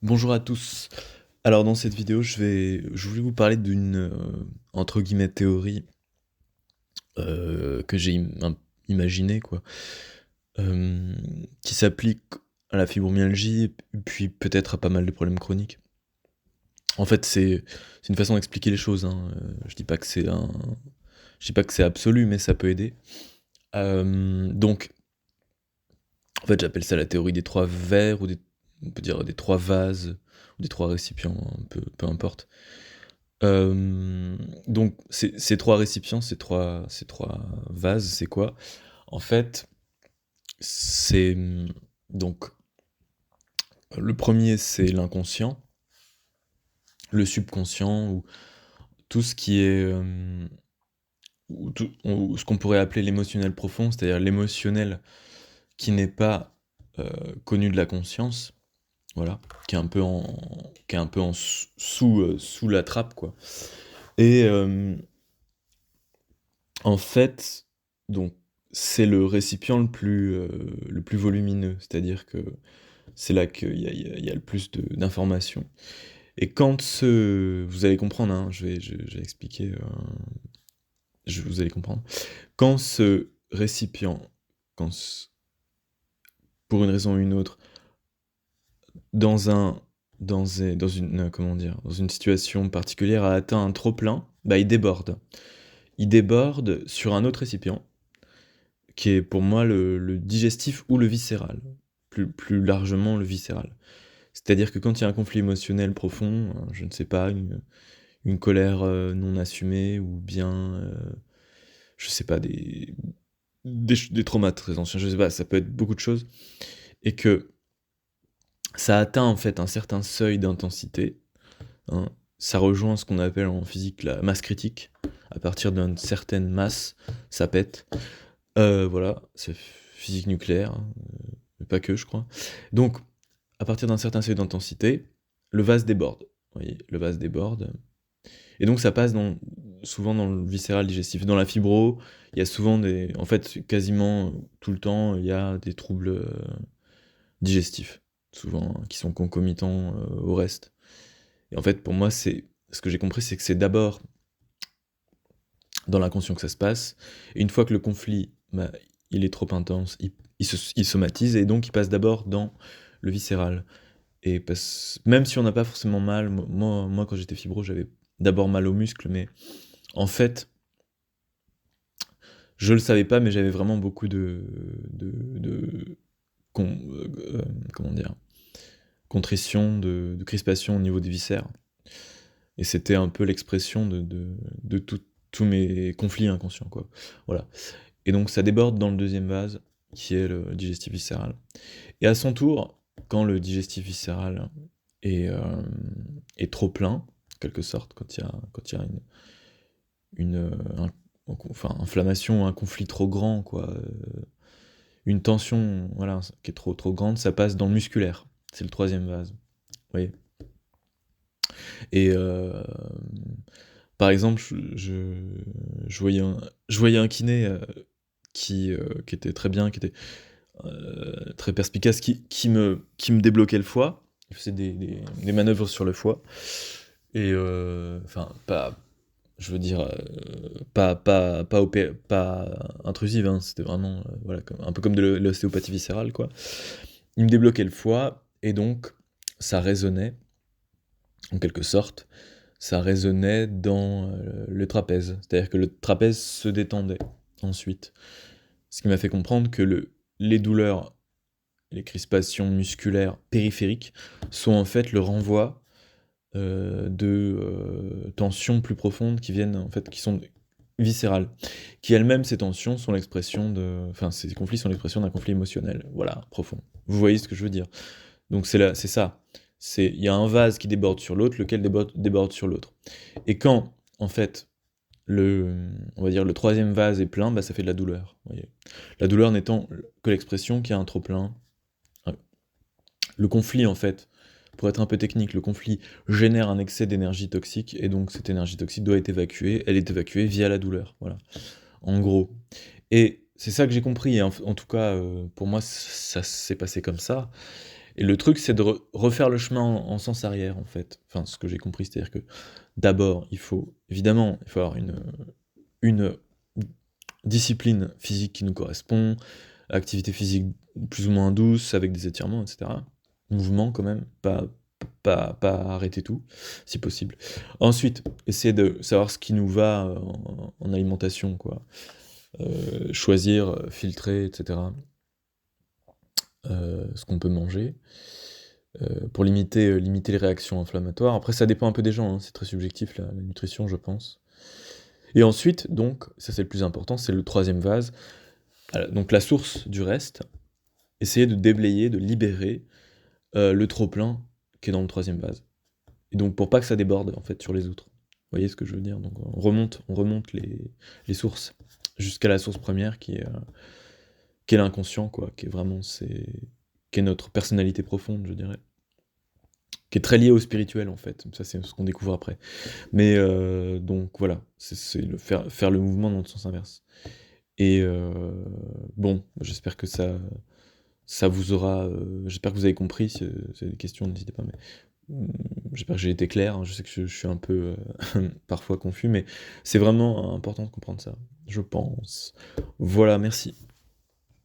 Bonjour à tous. Alors dans cette vidéo, je voulais vous parler d'une entre guillemets théorie que j'ai imaginée quoi, euh, qui s'applique à la fibromyalgie et puis peut-être à pas mal de problèmes chroniques. En fait, c'est une façon d'expliquer les choses, hein. Je dis pas que c'est absolu, mais ça peut aider. Donc, en fait, j'appelle ça la théorie des trois verres on peut dire des trois vases ou des trois récipients, hein, peu importe. Donc ces trois récipients, ces trois vases, c'est quoi? En fait, c'est donc le premier, c'est l'inconscient, le subconscient, ou tout ce qui est ou ce qu'on pourrait appeler l'émotionnel profond, c'est-à-dire l'émotionnel qui n'est pas connu de la conscience, voilà, qui est un peu sous la trappe, quoi. Et en fait, donc, c'est le récipient le plus volumineux, c'est-à-dire que c'est là qu'il y a le plus d'informations. Et vous allez comprendre, hein, je vais expliquer, vous allez comprendre. Quand ce récipient, quand ce- pour une raison ou une autre, dans dans une, comment dire, dans une situation particulière, a atteint un trop-plein, bah, il déborde. Il déborde sur un autre récipient, qui est pour moi le digestif ou le viscéral, plus largement le viscéral. C'est-à-dire que quand il y a un conflit émotionnel profond, je ne sais pas, une colère non assumée, ou bien, je sais pas, des traumas très anciens, je sais pas, ça peut être beaucoup de choses, et que ça atteint en fait un certain seuil d'intensité, hein, ça rejoint ce qu'on appelle en physique la masse critique. À partir d'une certaine masse, ça pète. Voilà, c'est physique nucléaire, hein, mais pas que, je crois. Donc, à partir d'un certain seuil d'intensité, le vase déborde. Vous voyez, le vase déborde. Et donc, ça passe souvent dans le viscéral digestif. Dans la fibro, il y a souvent en fait, quasiment tout le temps, il y a des troubles digestifs, souvent, hein, qui sont concomitants au reste. Et en fait, pour moi, ce que j'ai compris, c'est que c'est d'abord dans l'inconscient que ça se passe. Et une fois que le conflit, bah, il est trop intense, il somatise, et donc il passe d'abord dans le viscéral. Même si on n'a pas forcément mal, moi quand j'étais fibro, j'avais d'abord mal aux muscles, mais en fait, je le savais pas, mais j'avais vraiment beaucoup de comment dire, contrition, de crispation au niveau des viscères. Et c'était un peu l'expression de tous mes conflits inconscients, quoi. Voilà. Et donc ça déborde dans le deuxième vase, qui est le digestif viscéral. Et à son tour, quand le digestif viscéral est, euh, est trop plein, en quelque sorte, quand il y a une enfin, inflammation, un conflit trop grand, quoi, une tension, voilà, qui est trop grande, ça passe dans le musculaire. C'est le troisième vase. Vous voyez. Et par exemple, je voyais un kiné qui était très bien, qui était très perspicace, qui me débloquait le foie. Il faisait des manœuvres sur le foie. Et enfin, pas, je veux dire, pas intrusive, hein, c'était vraiment voilà, un peu comme de l'ostéopathie viscérale, quoi. Il me débloquait le foie, et donc ça résonnait, en quelque sorte, ça résonnait dans le trapèze. C'est-à-dire que le trapèze se détendait ensuite. Ce qui m'a fait comprendre que les douleurs, les crispations musculaires périphériques sont en fait le renvoi de tensions plus profondes qui viennent, en fait, qui sont viscérales, qui elles-mêmes, ces tensions, sont l'expression enfin, ces conflits sont l'expression d'un conflit émotionnel, voilà, profond. Vous voyez ce que je veux dire? Donc c'est ça. Il y a un vase qui déborde sur l'autre, lequel déborde sur l'autre. Et quand, en fait, on va dire le troisième vase est plein, bah, ça fait de la douleur. Vous voyez. La douleur n'étant que l'expression qu'il y a un trop plein. Le conflit, en fait, pour être un peu technique, le conflit génère un excès d'énergie toxique, et donc cette énergie toxique doit être évacuée. Elle est évacuée via la douleur, voilà, en gros. Et c'est ça que j'ai compris, et en tout cas, pour moi, ça s'est passé comme ça. Et le truc, c'est de refaire le chemin en sens arrière, en fait. Enfin, ce que j'ai compris, c'est-à-dire que d'abord, évidemment, il faut avoir une discipline physique qui nous correspond, activité physique plus ou moins douce, avec des étirements, etc. Mouvement quand même, pas arrêter tout, si possible. Ensuite, essayer de savoir ce qui nous va en alimentation, quoi. Choisir, filtrer, etc. Ce qu'on peut manger, pour limiter les réactions inflammatoires. Après, ça dépend un peu des gens, hein, c'est très subjectif la nutrition, je pense. Et ensuite, donc, ça c'est le plus important, c'est le troisième vase, donc la source du reste, essayer de déblayer, de libérer le trop-plein qui est dans le troisième vase. Et donc pour pas que ça déborde en fait sur les autres. Vous voyez ce que je veux dire? Donc on remonte les sources jusqu'à la source première qui est l'inconscient, quoi, qui est vraiment qui est notre personnalité profonde, je dirais. Qui est très liée au spirituel en fait. Ça c'est ce qu'on découvre après. Mais donc voilà, c'est faire le mouvement dans le sens inverse. Et bon, j'espère que ça vous aura. J'espère que vous avez compris. Si vous avez des questions, n'hésitez pas. Mais j'espère que j'ai été clair. Hein. Je sais que je suis un peu parfois confus, mais c'est vraiment important de comprendre ça, je pense. Voilà, merci.